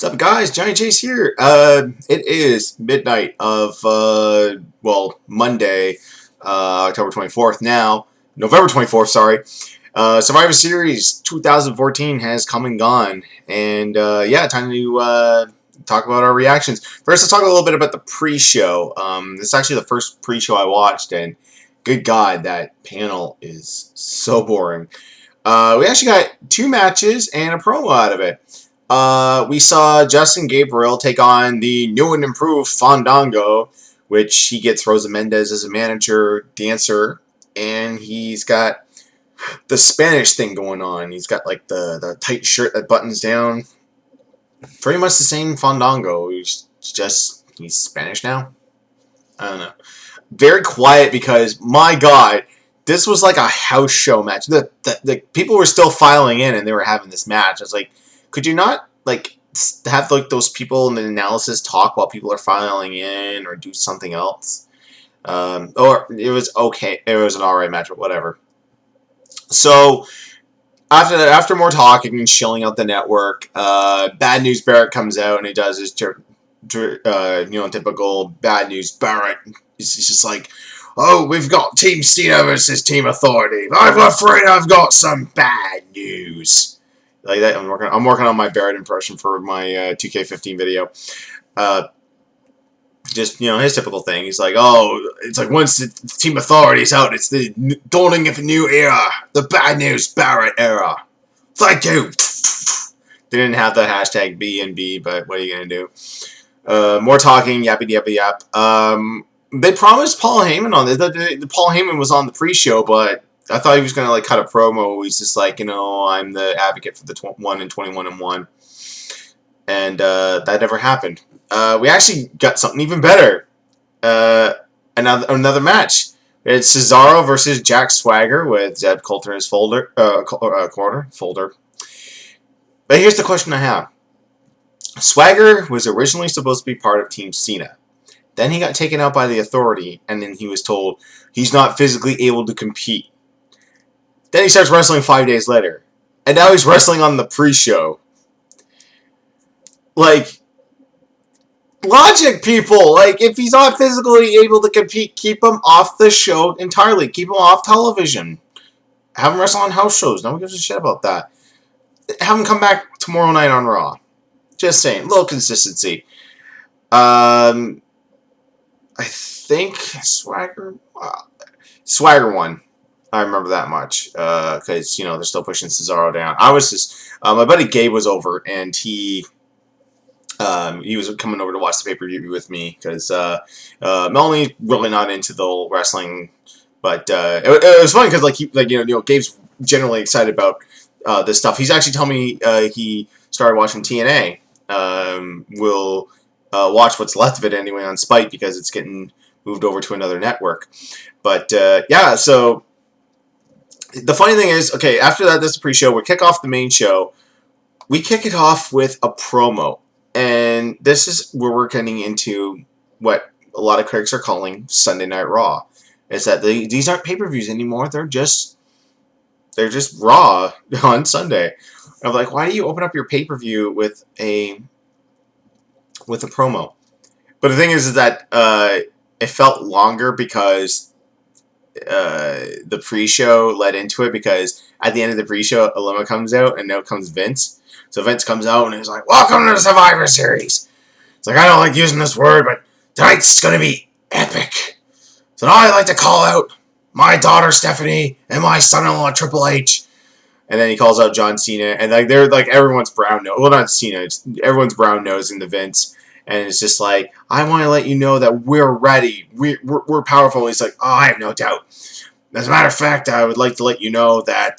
What's up, guys? Johnny Chase here. It is midnight of, Monday, October 24th now. November 24th, sorry. Survivor Series 2014 has come and gone. And, time to talk about our reactions. First, let's talk a little bit about the pre-show. This is actually the first pre-show I watched, and good God, that panel is so boring. We actually got two matches and a promo out of it. We saw Justin Gabriel take on the new and improved Fandango, which he gets Rosa Mendez as a manager, dancer, and he's got the Spanish thing going on. He's got like the tight shirt that buttons down. Pretty much the same Fandango. He's Spanish now. I don't know. Very quiet because, my God, this was like a house show match. The people were still filing in and they were having this match. I was like, could you not like have like those people in the analysis talk while people are filing in, or do something else? Or it was okay. It was an alright match, but whatever. So after more talking and chilling out the network, Bad News Barrett comes out and he does his typical Bad News Barrett. He's just like, oh, we've got Team Cena versus Team Authority. I'm afraid I've got some bad news. Like that, I'm working on my Barrett impression for my 2K15 video. Just, his typical thing. He's like, oh, it's like once the Team Authority's out, it's the dawning of a new era, the Bad News Barrett era. Thank you. They didn't have the hashtag B&B, but what are you gonna do? More talking, yappy yappy yap. They promised Paul Heyman on this. Paul Heyman was on the pre-show, but I thought he was going to like cut a promo. He's just like, I'm the advocate for the 1 and 21-1. And that never happened. We actually got something even better. Another match. It's Cesaro versus Jack Swagger with Zeb Coulter in his corner. But here's the question I have. Swagger was originally supposed to be part of Team Cena. Then he got taken out by the Authority, and then he was told he's not physically able to compete. Then he starts wrestling 5 days later. And now he's wrestling on the pre-show. Like, logic, people! Like, if he's not physically able to compete, keep him off the show entirely. Keep him off television. Have him wrestle on house shows. No one gives a shit about that. Have him come back tomorrow night on Raw. Just saying. A little consistency. I think Swagger won. I remember that much because they're still pushing Cesaro down. I was just my buddy Gabe was over, and he was coming over to watch the pay-per-view with me because Melanie really not into the wrestling, but it was funny because Gabe's generally excited about this stuff. He's actually telling me he started watching TNA. We'll watch what's left of it anyway on Spike because it's getting moved over to another network. But so the funny thing is, okay, after that, this is pre-show. We kick off the main show. We kick it off with a promo, and this is where we're getting into what a lot of critics are calling Sunday Night Raw. Is that these aren't pay-per-views anymore? They're just Raw on Sunday. I'm like, why do you open up your pay-per-view with a promo? But the thing is that it felt longer because the pre-show led into it, because at the end of the pre-show, Aloma comes out and now comes Vince. So Vince comes out and he's like, welcome to the Survivor Series. It's like, I don't like using this word, but tonight's going to be epic. So now I'd like to call out my daughter Stephanie and my son-in-law Triple H. And then he calls out John Cena, and like they're like everyone's brown nose. Well, not Cena, everyone's brown nosing the Vince, and it's just like, I want to let you know that we're ready. We're powerful. And he's like, oh, I have no doubt. As a matter of fact, I would like to let you know that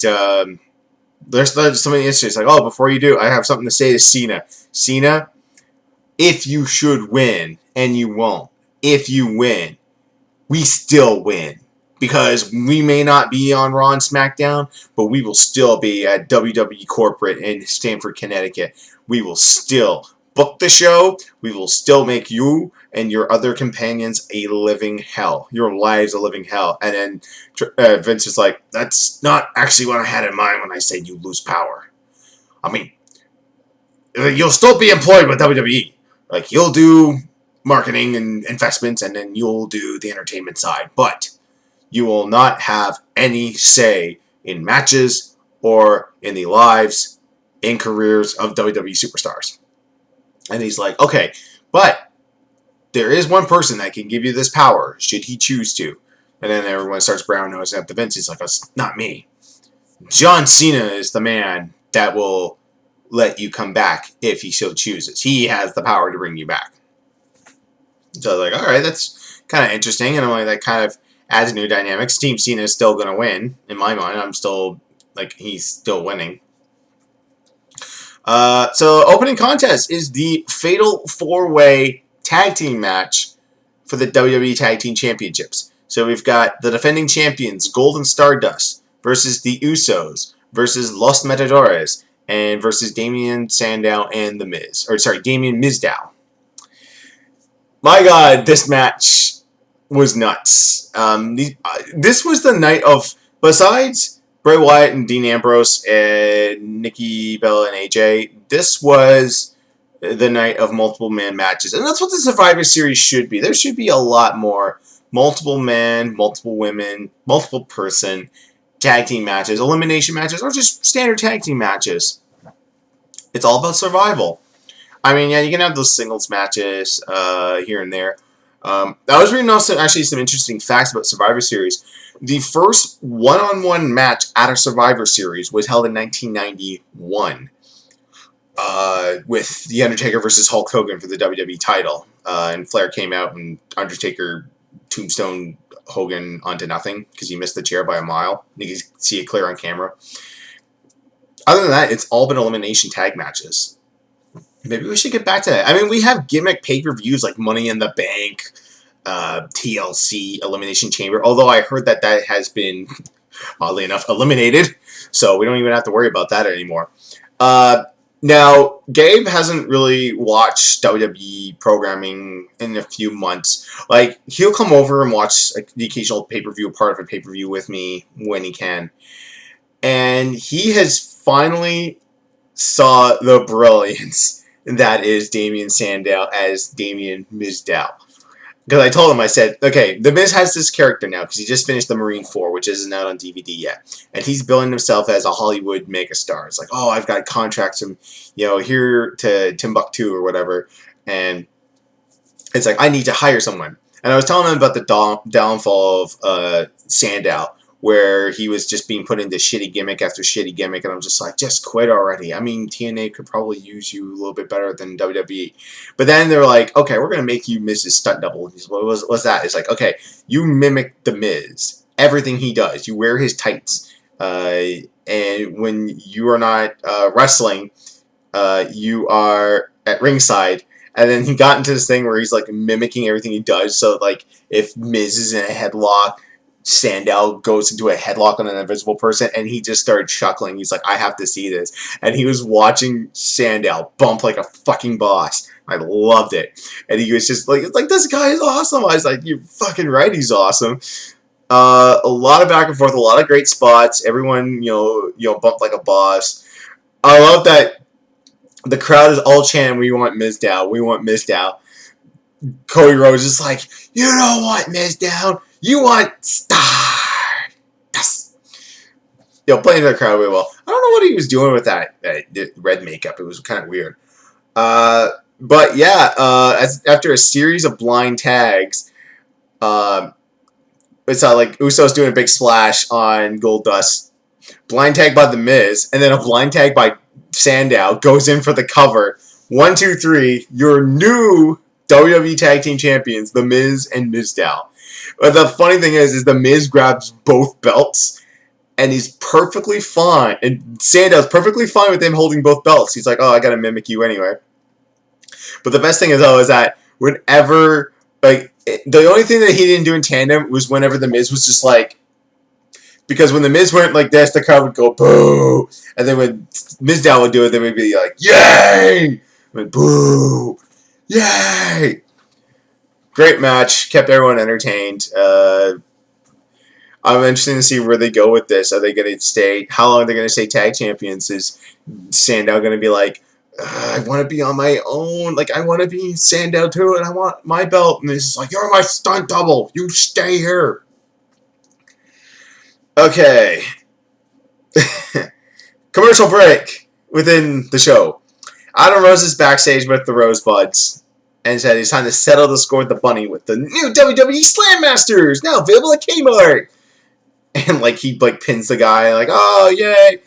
there's so many instances. Like, oh, before you do, I have something to say to Cena. Cena, if you should win, and you won't, if you win, we still win. Because we may not be on Raw and SmackDown, but we will still be at WWE Corporate in Stamford, Connecticut. We will still book the show. We will still make you and your other companions a living hell. Your lives a living hell. And then Vince is like, that's not actually what I had in mind when I said you lose power. I mean, you'll still be employed with WWE. Like, you'll do marketing and investments, and then you'll do the entertainment side. But you will not have any say in matches or in the lives and careers of WWE superstars. And he's like, okay, but there is one person that can give you this power, should he choose to. And then everyone starts brown nosing at the Vince. He's like, it's not me. John Cena is the man that will let you come back if he so chooses. He has the power to bring you back. So I was like, all right, that's kind of interesting. And I'm like, that kind of adds new dynamics. Team Cena is still going to win. In my mind, I'm still, like, he's still winning. So opening contest is the Fatal 4-Way Tag Team match for the WWE Tag Team Championships. So we've got the defending champions, Golden Stardust, versus the Usos, versus Los Matadores, and versus Damien Sandow and The Miz. Or, sorry, Damien Mizdow. My God, this match was nuts. This was the night of, besides Bray Wyatt and Dean Ambrose and Nikki Bella and AJ, this was the night of multiple man matches. And that's what the Survivor Series should be. There should be a lot more multiple man, multiple women, multiple person tag team matches, elimination matches, or just standard tag team matches. It's all about survival. I mean, yeah, you can have those singles matches here and there. I was reading also actually some interesting facts about Survivor Series. The first one-on-one match at a Survivor Series was held in 1991 with The Undertaker versus Hulk Hogan for the WWE title. And Flair came out and Undertaker tombstone Hogan onto nothing because he missed the chair by a mile. You can see it clear on camera. Other than that, it's all been elimination tag matches. Maybe we should get back to that. I mean, we have gimmick pay-per-views like Money in the Bank, TLC, Elimination Chamber, although I heard that that has been, oddly enough, eliminated, so we don't even have to worry about that anymore. Now, Gabe hasn't really watched WWE programming in a few months. Like, he'll come over and watch the occasional pay-per-view, part of a pay-per-view with me when he can. And he has finally saw the brilliance that is Damien Sandow as Damien Mizdow. Because I told him, I said, okay, The Miz has this character now, because he just finished the Marine 4, which isn't out on DVD yet. And he's billing himself as a Hollywood megastar. It's like, oh, I've got contracts from, here to Timbuktu or whatever. And it's like, I need to hire someone. And I was telling him about the downfall of Sandow, where he was just being put into shitty gimmick after shitty gimmick, and I'm just like, just quit already. I mean, TNA could probably use you a little bit better than WWE. But then they're like, okay, we're going to make you Miz's stunt double. He's, what's that? It's like, okay, you mimic The Miz. Everything he does. You wear his tights. And when you are not wrestling, you are at ringside. And then he got into this thing where he's like mimicking everything he does. So like, if Miz is in a headlock, Sandow goes into a headlock on an invisible person, and he just started chuckling. He's like, I have to see this. And he was watching Sandow bump like a fucking boss. I loved it. And he was just like, this guy is awesome. I was like, you're fucking right, he's awesome. A lot of back and forth, a lot of great spots. Everyone, bumped like a boss. I love that the crowd is all chanting, we want Mizdow, we want Mizdow. Cody Rhodes is like, you don't want Mizdow. You want Stardust. Playing to the crowd really well. I don't know what he was doing with that red makeup. It was kind of weird. But yeah, after a series of blind tags, it's like Usos doing a big splash on Goldust. Blind tag by The Miz, and then a blind tag by Sandow goes in for the cover. 1, 2, 3. Your new WWE Tag Team Champions, The Miz and Mizdow. But the funny thing is The Miz grabs both belts, and he's perfectly fine. And Sandow's perfectly fine with him holding both belts. He's like, oh, I gotta mimic you anyway. But the best thing is that whenever, the only thing that he didn't do in tandem was whenever The Miz was just like, because when The Miz went like this, the crowd would go, boo! And then when Mizdow would do it, they would be like, yay! And boo! Yay! Great match. Kept everyone entertained. I'm interested to see where they go with this. Are they going to stay? How long are they going to stay tag champions? Is Sandow going to be like, I want to be on my own. Like, I want to be Sandow too, and I want my belt. And it's like, you're my stunt double. You stay here. Okay. Commercial break within the show. Adam Rose is backstage with the Rosebuds and said it's time to settle the score with the Bunny with the new WWE Slam Masters, now available at Kmart. And, like, he, like, pins the guy, like, oh, yay.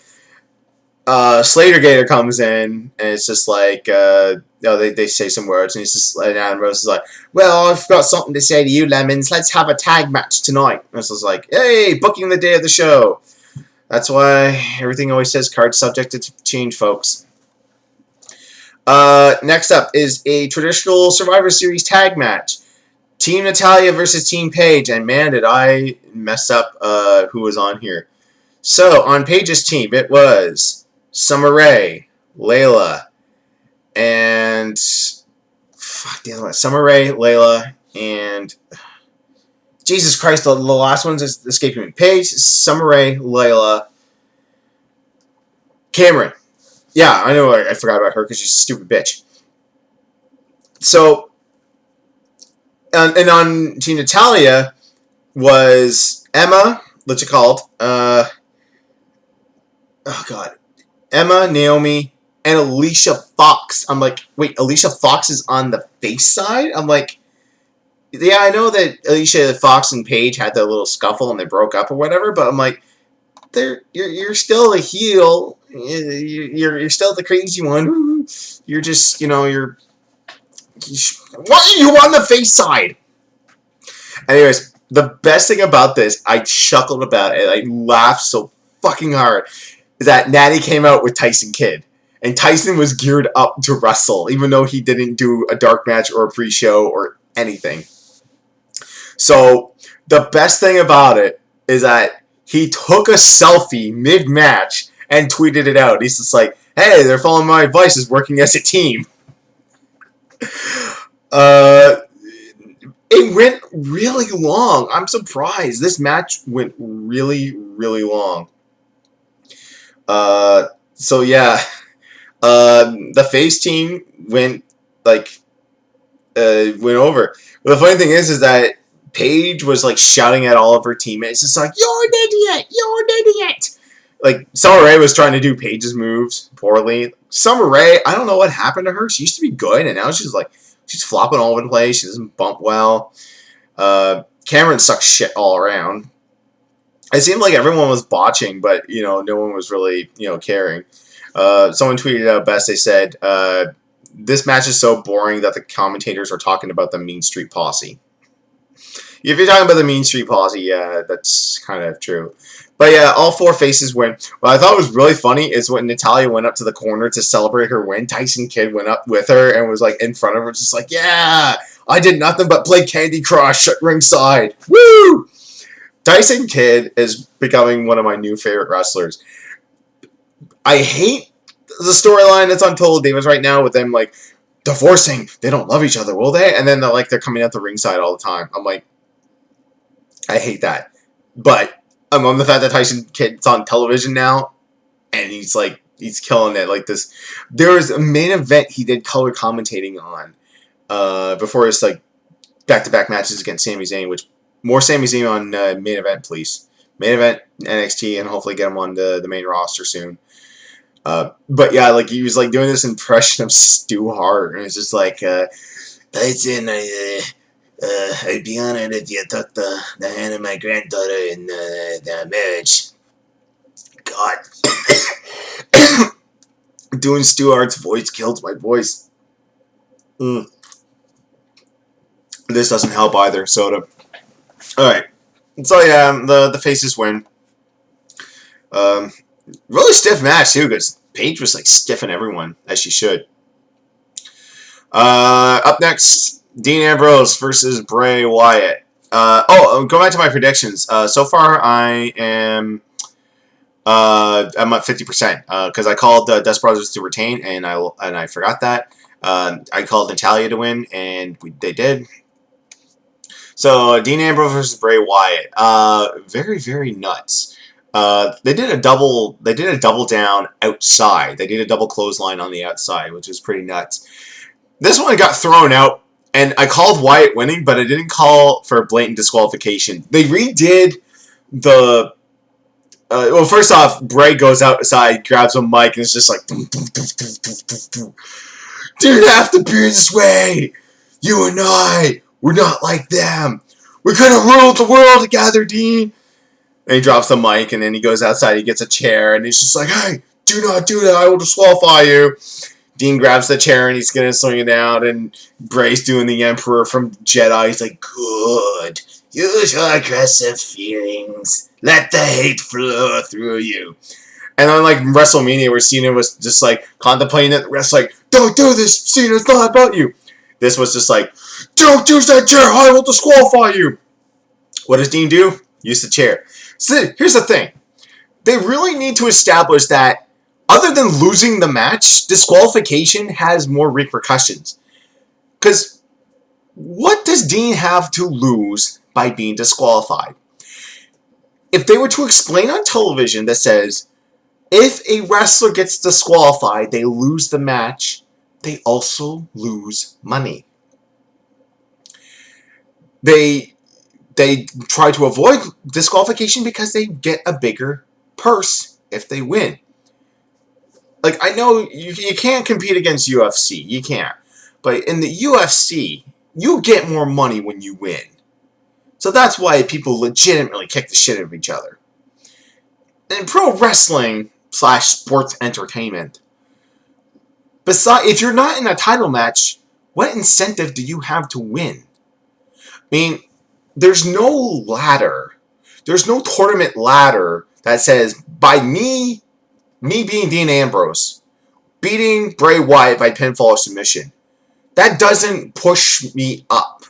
Slater Gator comes in, and it's just like, they say some words, and he's just, and Adam Rose is like, well, I've got something to say to you, Lemons. Let's have a tag match tonight. And it's just like, hey, booking the day of the show. That's why everything always says card subject to change, folks. Next up is a traditional Survivor Series tag match. Team Natalya versus Team Paige. And man, did I mess up who was on here. So, on Paige's team, it was Summer Rae, Layla, and fuck the other one. Summer Rae, Layla, and Jesus Christ, the last one's escaping me. Paige, Summer Rae, Layla, Cameron. Yeah, I know I forgot about her because she's a stupid bitch. So, and on Team Natalya was Emma, what's it called? Oh god. Emma, Naomi, and Alicia Fox. I'm like, wait, Alicia Fox is on the face side? I'm like, yeah, I know that Alicia Fox and Paige had that little scuffle and they broke up or whatever, but I'm like, you're still a heel. You're still the crazy one. You're just, why are you on the face side? Anyways, the best thing about this, I chuckled about it. I laughed so fucking hard. Is that Natty came out with Tyson Kidd. And Tyson was geared up to wrestle, even though he didn't do a dark match or a pre-show or anything. So, the best thing about it is that he took a selfie mid-match and tweeted it out. He's just like, hey, they're following my advice, is working as a team. It went really long. I'm surprised. This match went really, really long. So yeah, the face team went over. But the funny thing is that Paige was like shouting at all of her teammates. It's like, you're an idiot! You're an idiot! Like, Summer Rae was trying to do Paige's moves poorly. Summer Rae, I don't know what happened to her. She used to be good, and now she's flopping all over the place. She doesn't bump well. Cameron sucks shit all around. It seemed like everyone was botching, but, no one was really, caring. Someone tweeted out best, they said, this match is so boring that the commentators are talking about the Mean Street Posse. If you're talking about the Mean Street Posse, yeah, that's kind of true. But yeah, all four faces win. What I thought was really funny is when Natalya went up to the corner to celebrate her win, Tyson Kidd went up with her and was like in front of her, just like, yeah, I did nothing but play Candy Crush at ringside. Woo! Tyson Kidd is becoming one of my new favorite wrestlers. I hate the storyline that's untold Davis right now with them like divorcing. They don't love each other, will they? And then they're coming out the ringside all the time. I'm like, I hate that. But I'm on the fact that Tyson Kidd's on television now, and he's killing it like this. There was a main event he did color commentating on before his back-to-back matches against Sami Zayn, which more Sami Zayn on main event, please. Main event NXT, and hopefully get him on the main roster soon. But yeah, he was doing this impression of Stu Hart, and it's just like, Tyson, I'd be honored if you took the hand of my granddaughter in the marriage. God. Doing Stu Hart's voice kills my voice. This doesn't help either, soda. Alright. So yeah, the faces win. Really stiff match too, because Paige was stiffing everyone, as she should. Up next, Dean Ambrose versus Bray Wyatt. Going back to my predictions. So far, I'm at 50% because I called Dust Brothers to retain, and I forgot that. I called Natalya to win, and they did. So Dean Ambrose versus Bray Wyatt. Very, very nuts. They did a double. They did a double down outside. They did a double clothesline on the outside, which is pretty nuts. This one got thrown out, and I called Wyatt winning, but I didn't call for a blatant disqualification. They redid the. Well, first off, Bray goes outside, grabs a mic, and it's just like, didn't have to be this way. You and I, we're not like them. We're gonna rule the world together, Dean. And he drops the mic, and then he goes outside, he gets a chair, and he's just like, hey, do not do that, I will disqualify you. Dean grabs the chair, and he's gonna swing it out, and Bray's doing the Emperor from Jedi. He's like, good. Use your aggressive feelings. Let the hate flow through you. And on like WrestleMania, where Cena was just like contemplating it, the rest like, don't do this, Cena, it's not about you. This was just like, don't use that chair, I will disqualify you. What does Dean do? Use the chair. So here's the thing. They really need to establish that other than losing the match, disqualification has more repercussions. Because what does Dean have to lose by being disqualified? If they were to explain on television that says, if a wrestler gets disqualified, they lose the match, they also lose money. They try to avoid disqualification because they get a bigger purse if they win. Like, I know you can't compete against UFC. You can't. But in the UFC, you get more money when you win. So that's why people legitimately kick the shit out of each other. In pro wrestling / sports entertainment, if you're not in a title match, what incentive do you have to win? I mean, there's no ladder. There's no tournament ladder that says, by me being Dean Ambrose, beating Bray Wyatt by pinfall or submission, that doesn't push me up.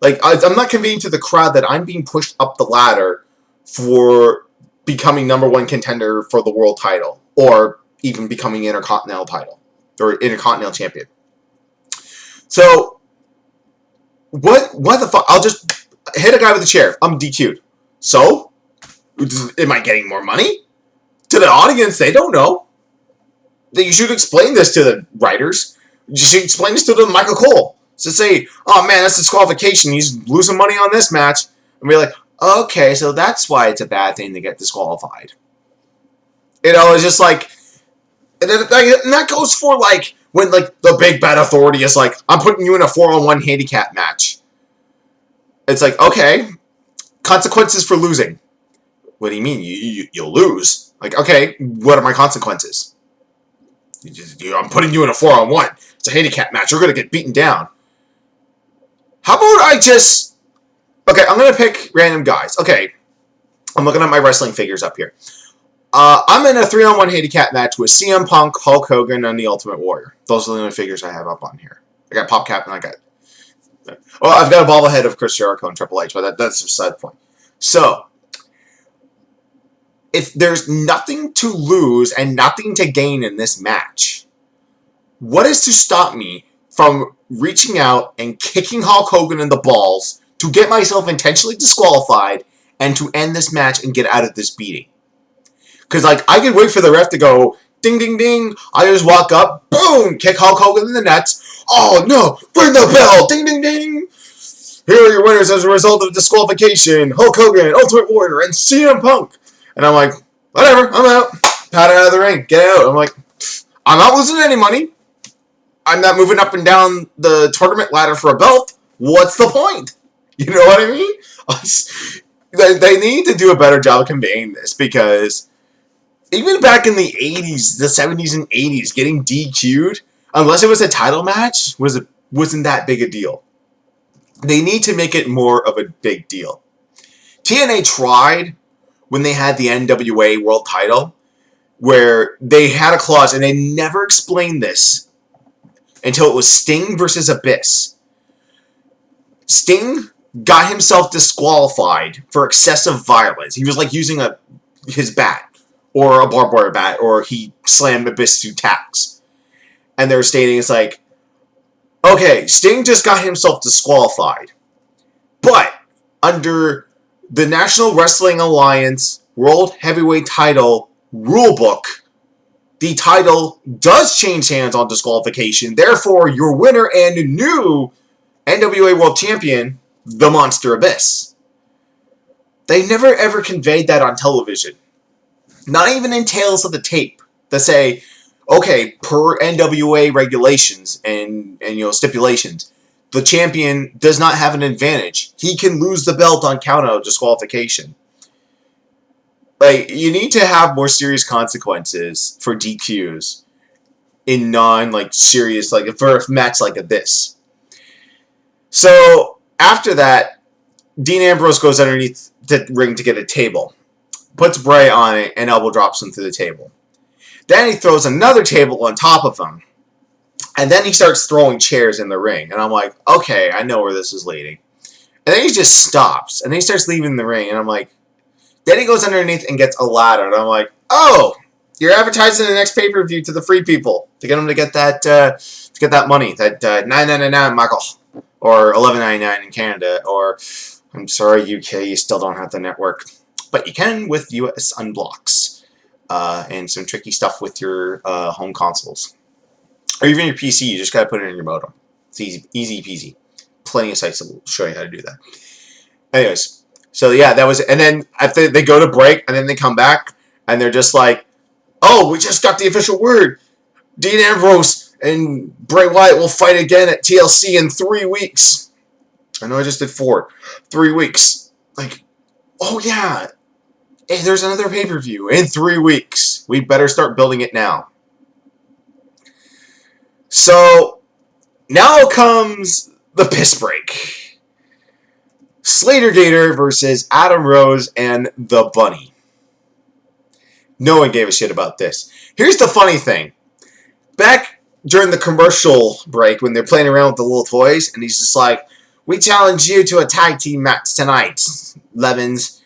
Like, I'm not conveying to the crowd that I'm being pushed up the ladder for becoming #1 contender for the world title, or even becoming Intercontinental title, or Intercontinental champion. So, what the fuck? I'll just hit a guy with a chair. I'm DQ'd. So? Am I getting more money? To the audience, they don't know. You should explain this to the writers. You should explain this to the Michael Cole. So say, oh man, that's disqualification. He's losing money on this match. And be like, okay, so that's why it's a bad thing to get disqualified. You know, it's just like, and that goes for like, when like the big bad authority is like, I'm putting you in a 4-on-1 handicap match. It's like, okay, consequences for losing. What do you mean? You'll lose. Like, okay, what are my consequences? I'm putting you in a 4-on-1. It's a handicap match. You're going to get beaten down. How about I just... Okay, I'm going to pick random guys. Okay, I'm looking at my wrestling figures up here. I'm in a 3-on-1 handicap match with CM Punk, Hulk Hogan, and the Ultimate Warrior. Those are the only figures I have up on here. I got PopCap and I got... Well, I've got a bobblehead of Chris Jericho and Triple H, but that's a side point. So, if there's nothing to lose and nothing to gain in this match, what is to stop me from reaching out and kicking Hulk Hogan in the balls to get myself intentionally disqualified and to end this match and get out of this beating? Because, like, I could wait for the ref to go, ding, ding, ding. I just walk up, boom, kick Hulk Hogan in the nuts. Oh, no, ring the bell, ding, ding, ding. Here are your winners as a result of disqualification. Hulk Hogan, Ultimate Warrior, and CM Punk. And I'm like, whatever, I'm out. Pat it out of the ring, get out. I'm like, I'm not losing any money. I'm not moving up and down the tournament ladder for a belt. What's the point? You know what I mean? They need to do a better job of conveying this, because even back in the 80s, the 70s and 80s, getting DQ'd, unless it was a title match, wasn't that big a deal. They need to make it more of a big deal. TNA tried when they had the NWA World title, where they had a clause, and they never explained this until it was Sting versus Abyss. Sting got himself disqualified for excessive violence. He was like using his bat, or a barbed wire bat, or he slammed Abyss through tacks. And they were stating, it's like, okay, Sting just got himself disqualified, but under the National Wrestling Alliance World Heavyweight Title rulebook, the title does change hands on disqualification. Therefore, your winner and new NWA World Champion, the Monster Abyss. They never ever conveyed that on television. Not even in Tales of the Tape. They say, okay, per NWA regulations and stipulations, the champion does not have an advantage. He can lose the belt on count out disqualification. Like, you need to have more serious consequences for DQs in serious, for a match like this. So, after that, Dean Ambrose goes underneath the ring to get a table. Puts Bray on it and elbow drops him through the table. Then he throws another table on top of him. And then he starts throwing chairs in the ring. And I'm like, okay, I know where this is leading. And then he just stops. And then he starts leaving the ring. And I'm like, then he goes underneath and gets a ladder. And I'm like, oh, you're advertising the next pay-per-view to the free people. To get them to get that money. That $9.99, Michael. Or $11.99 in Canada. Or, I'm sorry, UK, you still don't have the network. But you can with US Unblocks. And some tricky stuff with your home consoles. Or even your PC, you just gotta put it in your modem. It's easy peasy. Plenty of sites that will show you how to do that. Anyways, so yeah, that was it. And then after they go to break, and then they come back, and they're just like, oh, we just got the official word. Dean Ambrose and Bray Wyatt will fight again at TLC in 3 weeks. I know I just did 4. 3 weeks. Like, oh yeah. Hey, there's another pay-per-view in 3 weeks. We better start building it now. So, now comes the piss break. Slater Gator versus Adam Rose and the Bunny. No one gave a shit about this. Here's the funny thing. Back during the commercial break, when they're playing around with the little toys, and he's just like, we challenge you to a tag team match tonight, Lemons.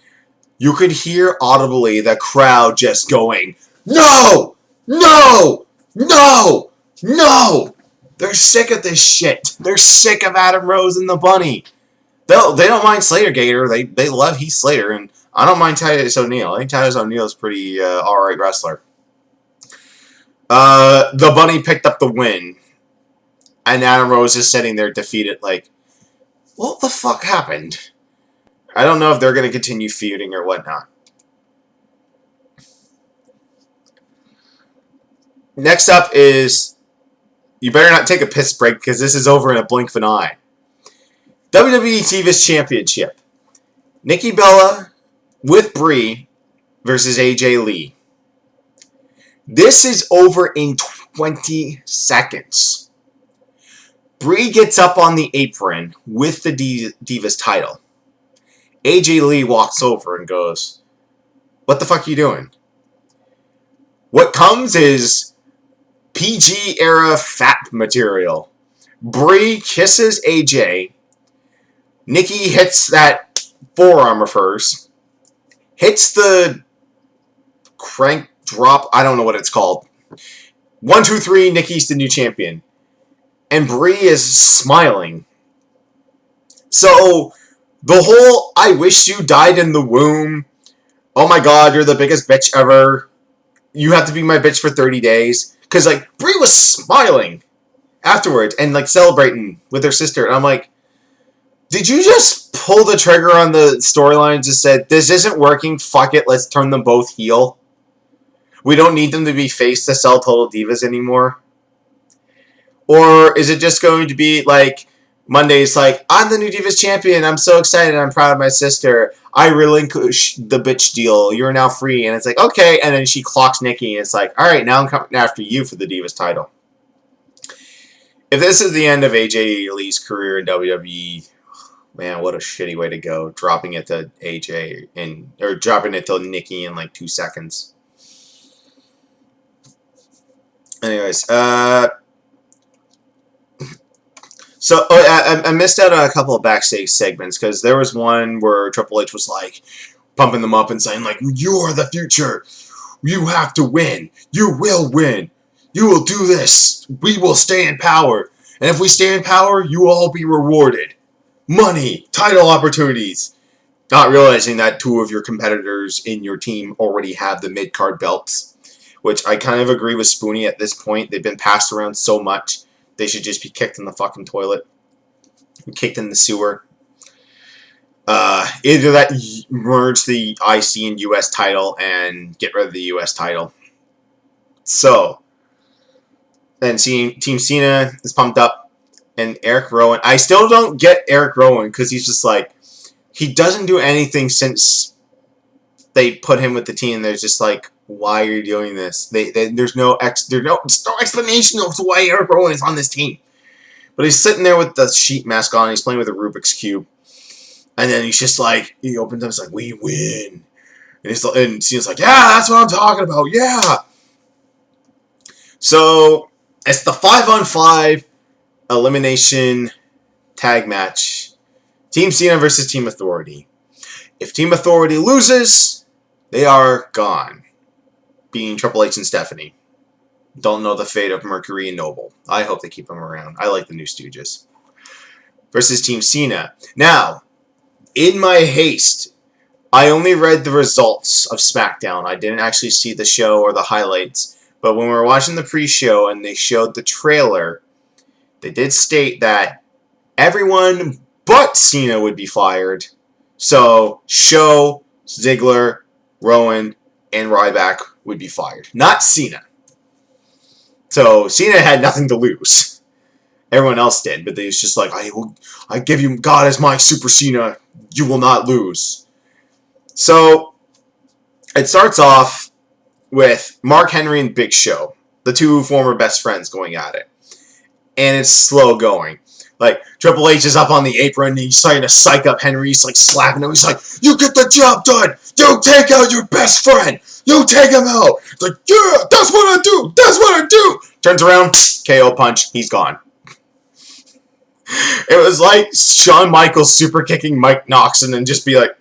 You could hear audibly the crowd just going, no! No! No! No! They're sick of this shit. They're sick of Adam Rose and the Bunny. They don't mind Slater Gator. They love Heath Slater, and I don't mind Titus O'Neil. I think Titus O'Neil is pretty alright wrestler. The Bunny picked up the win, and Adam Rose is sitting there defeated like, what the fuck happened? I don't know if they're going to continue feuding or whatnot. Next up is, you better not take a piss break because this is over in a blink of an eye. WWE Divas Championship. Nikki Bella with Brie versus AJ Lee. This is over in 20 seconds. Brie gets up on the apron with the Divas title. AJ Lee walks over and goes, what the fuck are you doing? What comes is PG era fat material. Brie kisses AJ. Nikki hits that forearm of hers. Hits the crank drop. I don't know what it's called. 1, 2, 3. Nikki's the new champion. And Brie is smiling. So, the whole, I wish you died in the womb. Oh my god, you're the biggest bitch ever. You have to be my bitch for 30 days. Because, like, Brie was smiling afterwards and, like, celebrating with her sister. And I'm like, did you just pull the trigger on the storyline and just said, this isn't working, fuck it, let's turn them both heel? We don't need them to be face to sell Total Divas anymore? Or is it just going to be, like, Monday's like, I'm the new Divas champion, I'm so excited, I'm proud of my sister, I relinquish the bitch deal, you're now free, and it's like, okay, and then she clocks Nikki, and it's like, alright, now I'm coming after you for the Divas title. If this is the end of AJ Lee's career in WWE, man, what a shitty way to go, dropping it to AJ, or dropping it to Nikki in like 2 seconds. Anyways, so, I missed out on a couple of backstage segments, because there was one where Triple H was, like, pumping them up and saying, like, you're the future. You have to win. You will win. You will do this. We will stay in power. And if we stay in power, you will all be rewarded. Money. Title opportunities. not realizing that two of your competitors in your team already have the mid-card belts, which I kind of agree with Spoonie at this point. They've been passed around so much, they should just be kicked in the fucking toilet, kicked in the sewer. Either that, merge the IC and US title and get rid of the US title. So, then Team Cena is pumped up, and Eric Rowan. I still don't get Eric Rowan because he's just like, he doesn't do anything since they put him with the team. They're just like, why are you doing this? There's no explanation of why Eric Rowan is on this team. But he's sitting there with the sheep mask on. He's playing with a Rubik's Cube. And then he's just like, he opens up, he's like, we win. And Cena's like, yeah, that's what I'm talking about, yeah. So, it's the 5-on-5 elimination tag match. Team Cena versus Team Authority. If Team Authority loses, they are gone. Being Triple H and Stephanie. Don't know the fate of Mercury and Noble. I hope they keep them around. I like the New Stooges. Versus Team Cena. Now, in my haste, I only read the results of SmackDown. I didn't actually see the show or the highlights. But when we were watching the pre-show and they showed the trailer, they did state that everyone but Cena would be fired. So, Show, Ziggler, Rowan, and Ryback would be fired. Not Cena. So, Cena had nothing to lose. Everyone else did, but they was just like, I give you God as my Super Cena. You will not lose. So, it starts off with Mark Henry and Big Show, the two former best friends going at it. And it's slow going. Like, Triple H is up on the apron, and he's trying to psych up Henry. He's like slapping him. He's like, you get the job done. You take out your best friend. You take him out. It's like, yeah, that's what I do. That's what I do. Turns around, KO punch. He's gone. It was like Shawn Michaels super kicking Mike Knox and then just be like,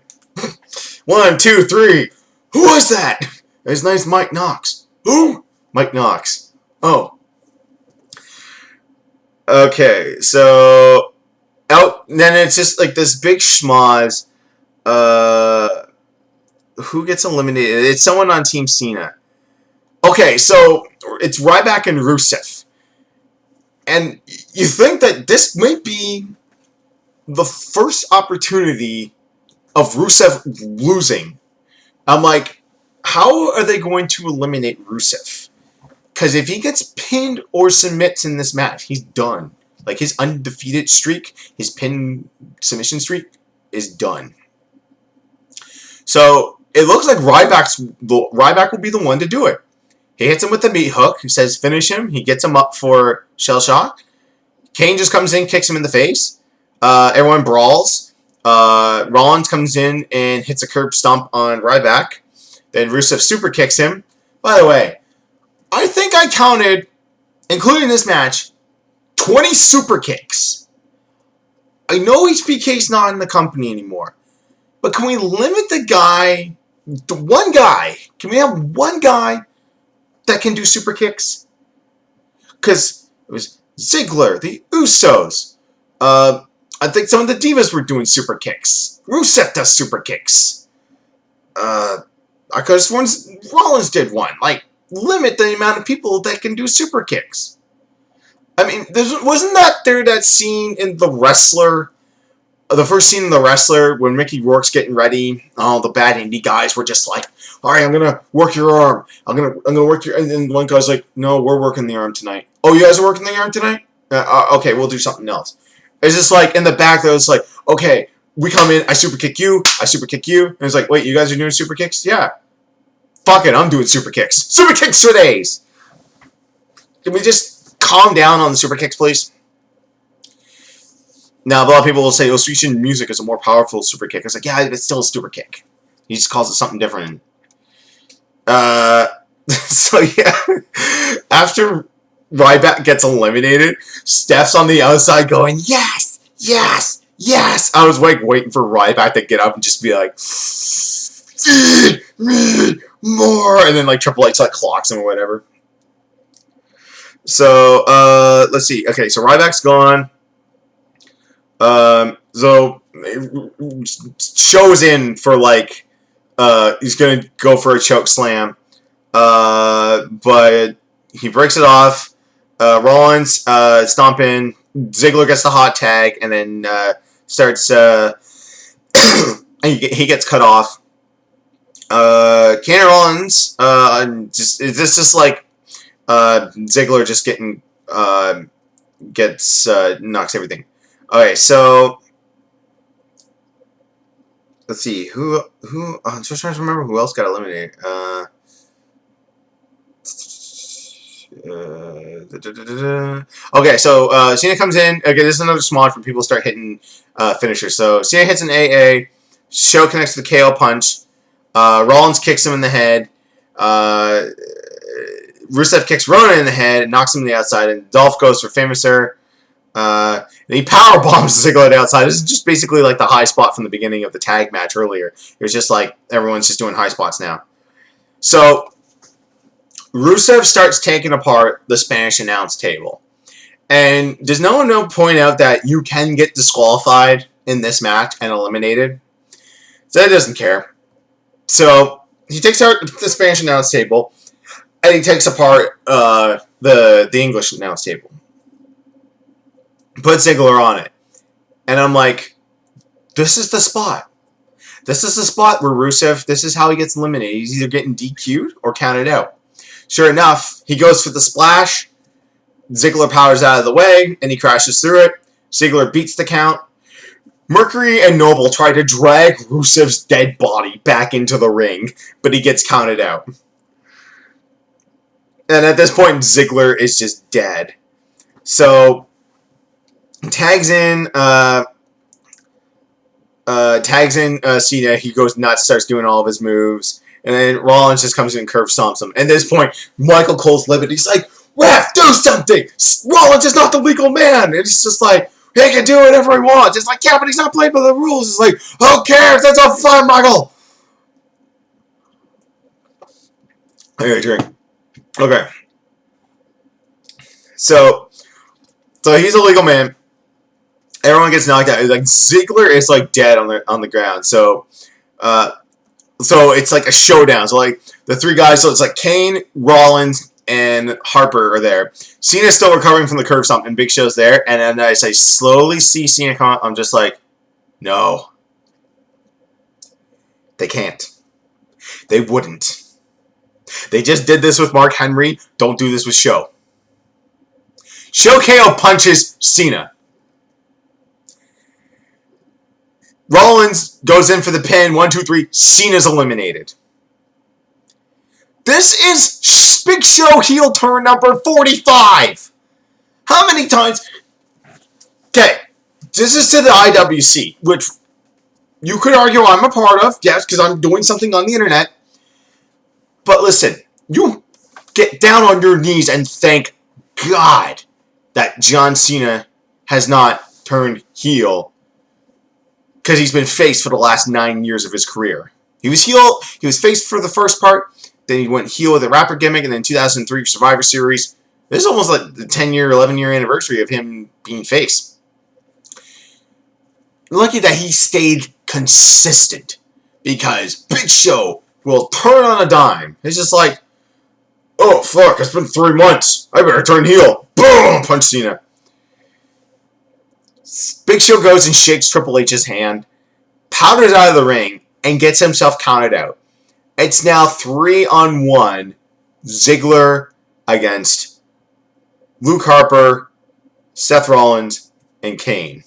1, 2, 3. Who was that? His name's Mike Knox. Who? Mike Knox. Oh. Okay, so then it's just like this big schmoz. Who gets eliminated? It's someone on Team Cena. Okay, so it's Ryback and Rusev. And you think that this might be the first opportunity of Rusev losing. I'm like, how are they going to eliminate Rusev? Because if he gets pinned or submits in this match, he's done. Like, his undefeated streak, his pin submission streak, is done. So, it looks like Ryback will be the one to do it. He hits him with the meat hook. He says, finish him. He gets him up for shell shock. Kane just comes in, kicks him in the face. Everyone brawls. Rollins comes in and hits a curb stomp on Ryback. Then Rusev super kicks him. By the way, I think I counted, including this match, 20 super kicks. I know HBK's not in the company anymore. But can we limit the one guy? Can we have one guy that can do super kicks? Because it was Ziggler, the Usos. I think some of the Divas were doing super kicks. Rusev does super kicks. I could have sworn Rollins did one. Like, limit the amount of people that can do super kicks. I mean, wasn't that scene in The Wrestler? The first scene in The Wrestler when Mickey Rourke's getting ready. All the bad indie guys were just like, all right, I'm gonna work your arm. I'm gonna work your. And then one guy's like, no, we're working the arm tonight. Oh, you guys are working the arm tonight? Okay, we'll do something else. It's just like in the back though. It's like, okay, we come in, I super kick you, I super kick you, and it's like, wait, you guys are doing super kicks? Yeah. Fuck it, I'm doing super kicks. Super kicks for days. Can we just calm down on the super kicks, please? Now, a lot of people will say, oh, Swedish music is a more powerful super kick. It's like, yeah, it's still a super kick. He just calls it something different. So, yeah. After Ryback gets eliminated, Steph's on the outside going, yes, yes, yes. I was like waiting for Ryback to get up and just be like, feed me more. And then like Triple H like clocks him or whatever. So, let's see. Okay, so Ryback's gone. So shows in for like he's gonna go for a choke slam, but he breaks it off. Rollins stomp in. Ziggler gets the hot tag and then starts. He gets cut off. Kane Rollins is this just like Ziggler just getting knocks everything. Okay, so let's see who I'm just trying to remember who else got eliminated. Okay, so Cena comes in. Okay, this is another small for people to start hitting finishers. So Cena hits an AA. Show connects to the KO punch. Rollins kicks him in the head. Rusev kicks Ronan in the head and knocks him to the outside. And Dolph goes for Famouser. And he power bombs Ziggler to the outside. This is just basically like the high spot from the beginning of the tag match earlier. It was just like everyone's just doing high spots now. So Rusev starts taking apart the Spanish announce table. And does no one point out that you can get disqualified in this match and eliminated? So he doesn't care. So he takes out the Spanish announce table and he takes apart the English announce table. Put Ziggler on it. And I'm like, this is the spot. This is the spot where Rusev, this is how he gets eliminated. He's either getting DQ'd or counted out. Sure enough, he goes for the splash. Ziggler powers out of the way, and he crashes through it. Ziggler beats the count. Mercury and Noble try to drag Rusev's dead body back into the ring, but he gets counted out. And at this point, Ziggler is just dead. So tags in Cena. He goes nuts, starts doing all of his moves. And then Rollins just comes in and curve stomps him. At this point, Michael Cole's livid. He's like, ref, do something! Rollins is not the legal man! And it's just like, he can do whatever he wants. It's like, yeah, but he's not playing by the rules. It's like, who cares? That's a fun, Michael! I drink. Okay. So he's a legal man. Everyone gets knocked out. Like Ziggler is like dead on the ground. So it's like a showdown. So like the three guys. So it's like Kane, Rollins, and Harper are there. Cena's still recovering from the curve stomp, and Big Show's there. And then as I slowly see Cena come out, I'm just like, no, they can't. They wouldn't. They just did this with Mark Henry. Don't do this with Show. Show KO punches Cena. Rollins goes in for the pin. 1, 2, 3. Cena's eliminated. This is Big Show heel turn number 45. How many times? Okay. This is to the IWC, which you could argue I'm a part of. Yes, because I'm doing something on the internet. But listen, you get down on your knees and thank God that John Cena has not turned heel because he's been face for the last 9 years of his career. He was face for the first part, then he went heel with a rapper gimmick, and then 2003 Survivor Series. This is almost like the 10-year, 11-year anniversary of him being face. Lucky that he stayed consistent because Big Show will turn on a dime. It's just like, oh, fuck, it's been 3 months. I better turn heel. Boom! Punch Cena. Big Show goes and shakes Triple H's hand, powders out of the ring, and gets himself counted out. It's now 3-on-1. Ziggler against Luke Harper, Seth Rollins, and Kane.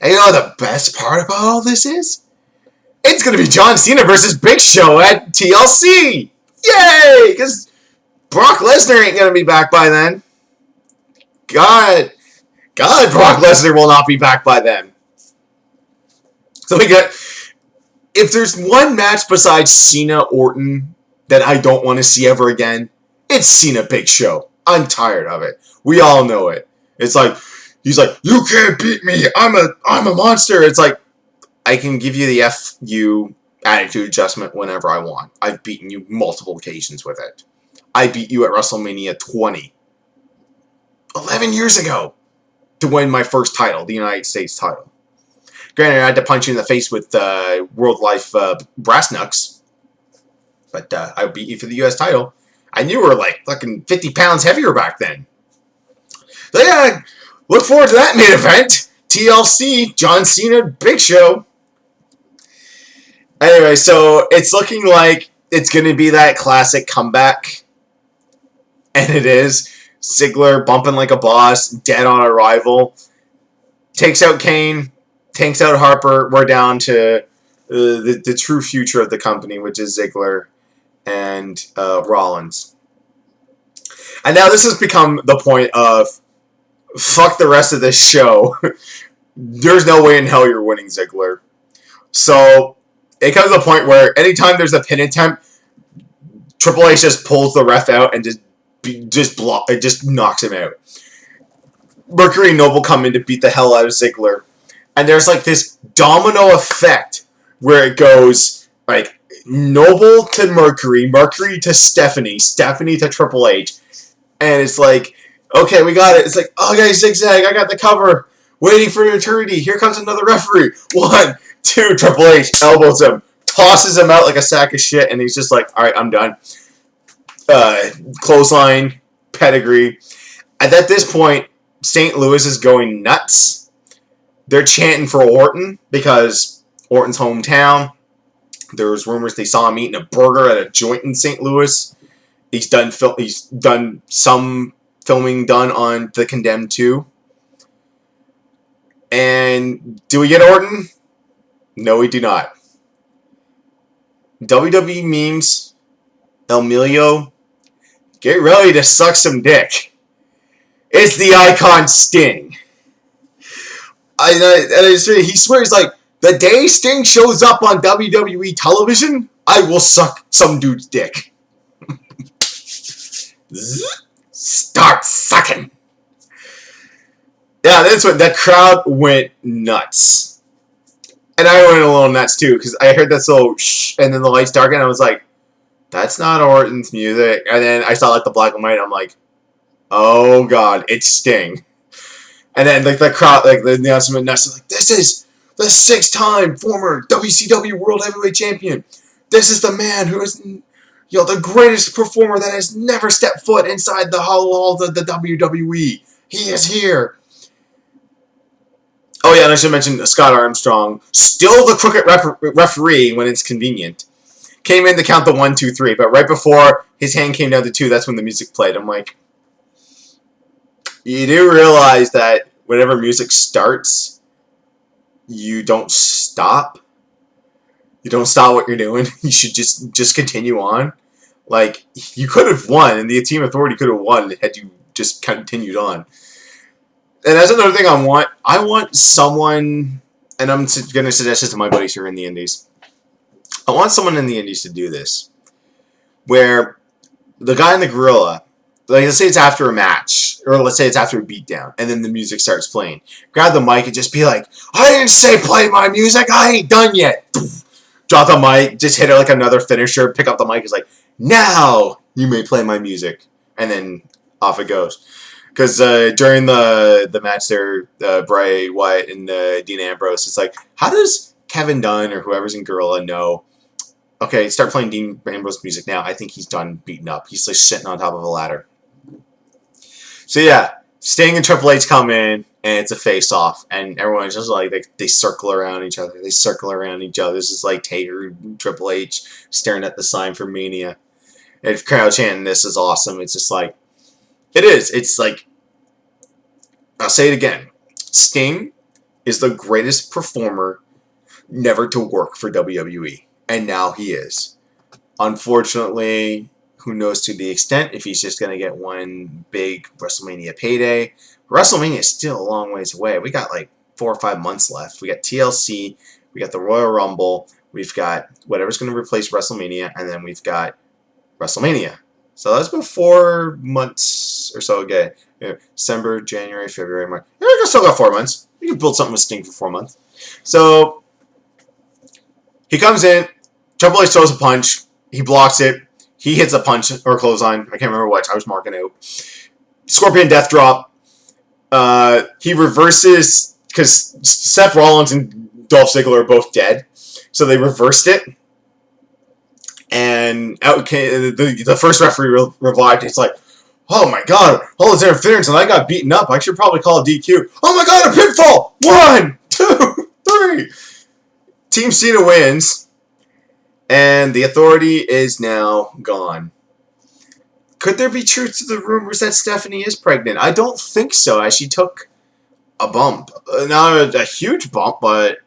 And you know what the best part about all this is? It's going to be John Cena versus Big Show at TLC. Yay! Because Brock Lesnar ain't going to be back by then. God, Brock Lesnar will not be back by then. So we got... If there's one match besides Cena-Orton that I don't want to see ever again, it's Cena-Big Show. I'm tired of it. We all know it. It's like, he's like, you can't beat me. I'm a monster. It's like, I can give you the F you attitude adjustment whenever I want. I've beaten you multiple occasions with it. I beat you at WrestleMania 20. 11 years ago. To win my first title, the United States title. Granted, I had to punch you in the face with World Life Brass Knucks, but I beat you for the U.S. title. And you were like fucking 50 pounds heavier back then. So yeah, look forward to that main event. TLC, John Cena, Big Show. Anyway, so it's looking like it's going to be that classic comeback. And it is. Ziggler bumping like a boss, dead on arrival. Takes out Kane, takes out Harper. We're down to the true future of the company, which is Ziggler and Rollins. And now this has become the point of, fuck the rest of this show. There's no way in hell you're winning, Ziggler. So it comes to a point where anytime there's a pin attempt, Triple H just pulls the ref out and just knocks him out. Mercury and Noble come in to beat the hell out of Ziggler. And there's like this domino effect where it goes like Noble to Mercury, Mercury to Stephanie, Stephanie to Triple H. And it's like, okay, we got it. It's like, okay, zigzag, I got the cover. Waiting for eternity. Here comes another referee. 1, 2, Triple H elbows him, tosses him out like a sack of shit, and he's just like, all right, I'm done. Clothesline, pedigree. And at this point, St. Louis is going nuts. They're chanting for Orton because Orton's hometown. There's rumors they saw him eating a burger at a joint in St. Louis. He's done some filming done on The Condemned 2. And do we get Orton? No, we do not. WWE memes, Emilio, get ready to suck some dick. It's the icon Sting. He swears like, the day Sting shows up on WWE television, I will suck some dude's dick. Start sucking. Yeah, that's what that crowd went nuts, and I went a little nuts too because I heard that so shh, and then the lights darkened. And I was like, "That's not Orton's music." And then I saw like the black and white. And I'm like, "Oh God, it's Sting." And then like the crowd, like the announcement nuts, like, "This is the 6-time former WCW World Heavyweight Champion. This is the man who is, the greatest performer that has never stepped foot inside the halls of the WWE. He is here." Oh yeah, and I should mention Scott Armstrong, still the crooked referee when it's convenient, came in to count the 1, 2, 3, but right before his hand came down to 2, that's when the music played. I'm like, you do realize that whenever music starts, you don't stop. You don't stop what you're doing. You should just continue on. Like, you could have won, and the Team Authority could have won had you just continued on. And that's another thing I want someone, and I'm going to suggest this to my buddies here in the Indies. I want someone in the Indies to do this, where the guy in the gorilla, like let's say it's after a match, or let's say it's after a beatdown, and then the music starts playing. Grab the mic and just be like, I didn't say play my music, I ain't done yet. Drop the mic, just hit it like another finisher, pick up the mic, it's like, now you may play my music. And then off it goes. Because during the match there, Bray Wyatt and Dean Ambrose, it's like, how does Kevin Dunn or whoever's in Gorilla know, okay, start playing Dean Ambrose music now. I think he's done beaten up. He's like sitting on top of a ladder. So yeah, Sting and Triple H come in, and it's a face-off, and everyone's just like, they circle around each other. They circle around each other. This is like Taker and Triple H staring at the sign for Mania. And crowd chanting, this is awesome. It's just like, it is. It's like, I'll say it again. Sting is the greatest performer never to work for WWE. And now he is. Unfortunately, who knows to the extent if he's just going to get one big WrestleMania payday. WrestleMania is still a long ways away. We got like 4 or 5 months left. We got TLC. We got the Royal Rumble. We've got whatever's going to replace WrestleMania. And then we've got WrestleMania. So that's about 4 months or so again. December, January, February, March. Yeah, we still got 4 months. We can build something with Sting for 4 months. So he comes in. Triple H throws a punch. He blocks it. He hits a punch or clothesline. I can't remember which. I was marking out. Scorpion Death Drop. He reverses because Seth Rollins and Dolph Ziggler are both dead. So they reversed it. And out came the first referee revived. It's like, oh my god, all this interference, and I got beaten up. I should probably call a DQ. Oh my god, a pinfall! 1, 2, 3. Team Cena wins, and the Authority is now gone. Could there be truth to the rumors that Stephanie is pregnant? I don't think so, as she took a bump. Not a huge bump, but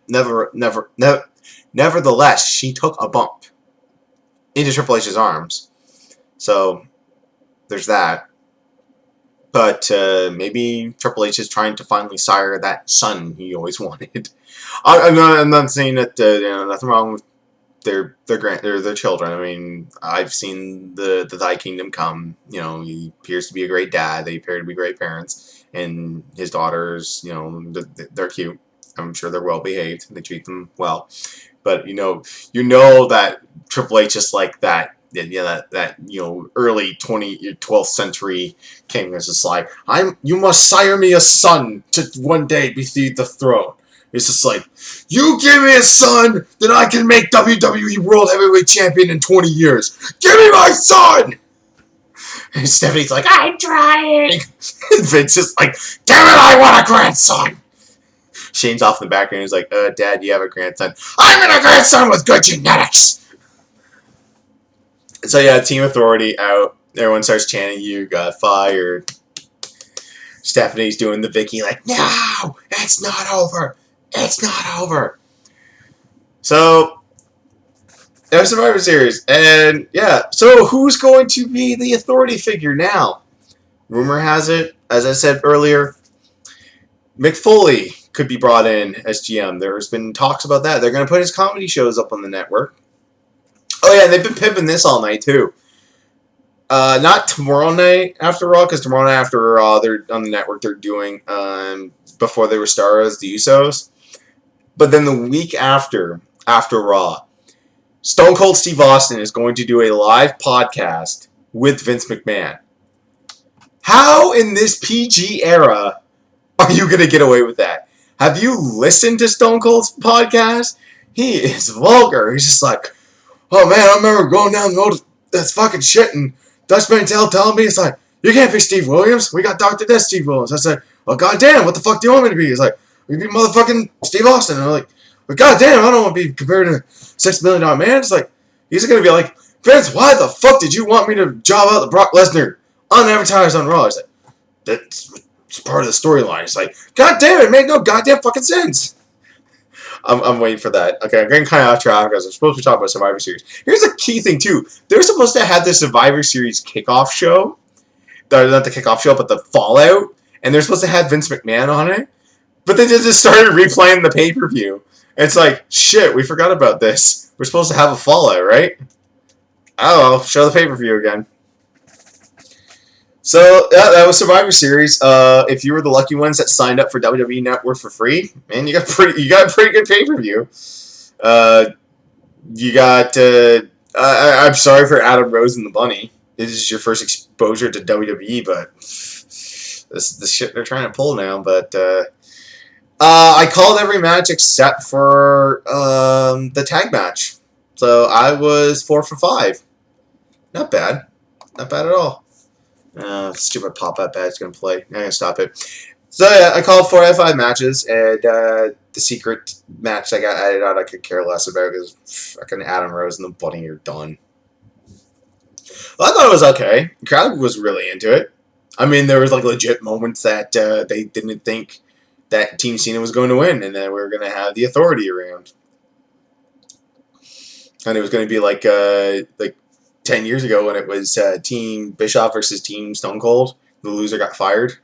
nevertheless, she took a bump into Triple H's arms. So, there's that. But maybe Triple H is trying to finally sire that son he always wanted. I'm not saying that nothing wrong with their children. I mean, I've seen the Thy Kingdom Come. You know, he appears to be a great dad. They appear to be great parents, and his daughters, you know, they're cute. I'm sure they're well behaved. They treat them well. But you know that Triple H is like that. That early 12th century king is just like, you must sire me a son to one day beseed the throne. It's just like, you give me a son, then I can make WWE World Heavyweight Champion in 20 years. Give me my son! And Stephanie's like, I'm trying. And Vince is like, damn it, I want a grandson. Shane's off in the background. He's like, Dad, you have a grandson. I'm a grandson with good genetics. So yeah, Team Authority out. Everyone starts chanting, you got fired. Stephanie's doing the Vicky like, no, it's not over. It's not over. So, there's Survivor Series. And yeah, so who's going to be the authority figure now? Rumor has it, as I said earlier, Mick Foley could be brought in as GM. There's been talks about that. They're going to put his comedy shows up on the network. Oh yeah, they've been pimping this all night too. Not tomorrow night after Raw, because tomorrow night after Raw, they're on the network. They're doing Before They Were Stars, the Usos. But then the week after Raw, Stone Cold Steve Austin is going to do a live podcast with Vince McMahon. How in this PG era are you going to get away with that? Have you listened to Stone Cold's podcast? He is vulgar. He's just like, oh man, I remember going down the road, that's fucking shit, and Dutch Mantel telling me, it's like, you can't be Steve Williams. We got Dr. Death Steve Williams. I said, well, goddamn, what the fuck do you want me to be? He's like, you be motherfucking Steve Austin. And I'm like, well, goddamn, I don't want to be compared to $6 million man. It's like, he's going to be like, Vince, why the fuck did you want me to job out the Brock Lesnar unadvertised on Raw? He's like, that's part of the storyline. It's like, goddamn, it made no goddamn fucking sense. I'm waiting for that. Okay, I'm getting kind of off track because I'm supposed to be talking about Survivor Series. Here's a key thing, too. They're supposed to have the Survivor Series kickoff show. Not the kickoff show, but the Fallout. And they're supposed to have Vince McMahon on it. But they just started replaying the pay-per-view. It's like, shit, we forgot about this. We're supposed to have a Fallout, right? Oh, show the pay-per-view again. So, yeah, that was Survivor Series. If you were the lucky ones that signed up for WWE Network for free, man, you got a pretty good pay-per-view. I'm sorry for Adam Rose and the Bunny. This is your first exposure to WWE, but this is the shit they're trying to pull now. But I called every match except for the tag match. So I was 4 for 5. Not bad. Not bad at all. Stupid pop-up ad's going to play. I'm going to stop it. So, yeah, I called 4 out of 5 matches, and the secret match that got added on I could care less about because fucking Adam Rose and the Bunny are done. Well, I thought it was okay. The crowd was really into it. I mean, there was, like, legit moments that they didn't think that Team Cena was going to win, and then we were going to have the Authority around. And it was going to be like 10 years ago when it was Team Bischoff versus Team Stone Cold. The loser got fired.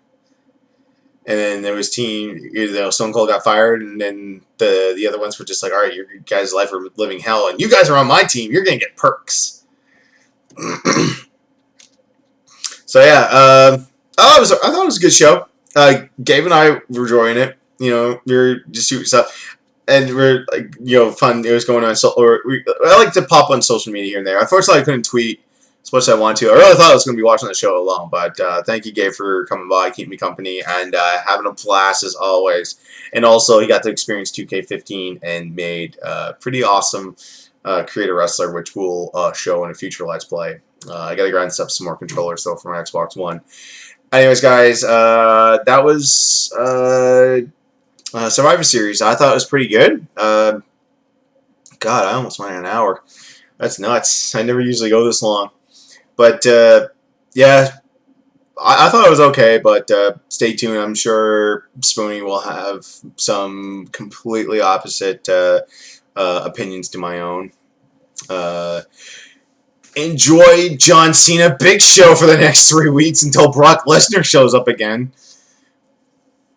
And then there was Stone Cold got fired, and then the other ones were just like, all right, your guys' life are living hell, and you guys are on my team, you're going to get perks. So, yeah, I thought it was a good show. Gabe and I were enjoying it. You know, we were just shooting stuff. And we're, like, fun. It was going on. I like to pop on social media here and there. Unfortunately, I couldn't tweet as much as I want to. I really thought I was going to be watching the show alone, but thank you, Gabe, for coming by, keeping me company, and having a blast as always. And also, he got to experience 2K15 and made pretty awesome Creator Wrestler, which we'll show in a future Let's Play. I got to grind up some more controllers, though, for my Xbox One. Anyways, guys, that was Survivor Series. I thought it was pretty good. God, I almost went an hour. That's nuts. I never usually go this long. But, yeah, I thought it was okay, but stay tuned. I'm sure Spoonie will have some completely opposite opinions to my own. Enjoy John Cena Big Show for the next 3 weeks until Brock Lesnar shows up again.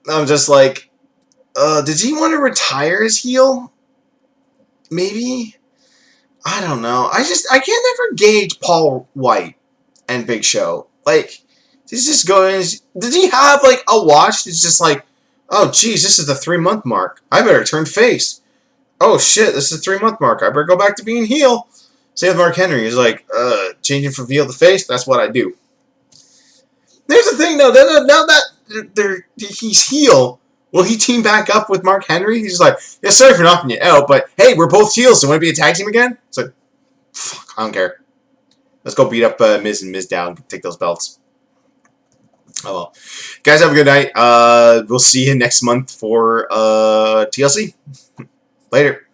I'm just like, does he want to retire as heel? Maybe? I don't know. I can't never gauge Paul White and Big Show. Like, he's just going, did he have, like, a watch? It's just like, oh, geez, this is the 3-month mark. I better turn face. Oh, shit, this is the 3-month mark. I better go back to being heel. Same with Mark Henry. He's like, changing from heel to face, that's what I do. There's the thing, though. Now that he's heel, will he team back up with Mark Henry? He's like, yeah, sorry for knocking you out, but hey, we're both heels, so want to be a tag team again? It's like, fuck, I don't care. Let's go beat up Miz and Miz down, take those belts. Oh well. Guys, have a good night. We'll see you next month for TLC. Later.